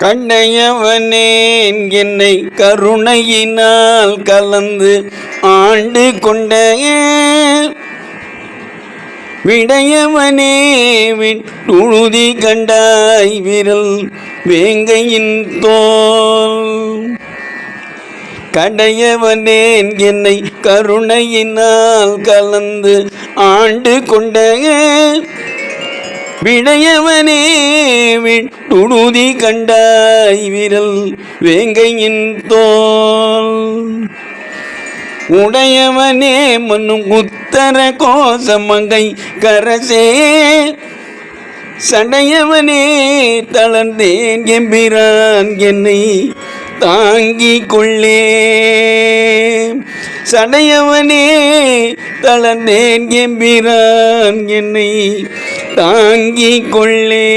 கண்டையவனேன் என்னை கருணையினால் கலந்து ஆண்டு கொண்ட விடையவனே விட்டுழுதி கண்டாய் விரல் வேங்கையின் தோல். கடையவனேன் என்னை கருணையினால் கலந்து ஆண்டு கொண்ட விடையவனே விட்டுழுதி கண்டாய் விரல் வேங்கையின் தோல். உடையவனே மன்னும் உத்தர கோசமங்கை கரசே சடையவனே தளர்ந்தேன் எம்பிரான் என்னை தாங்கிக் கொள்ளே. சடையவனே தளர்ந்தேன் எம்பிரான் என்னை தாங்கிக் கொள்ளே.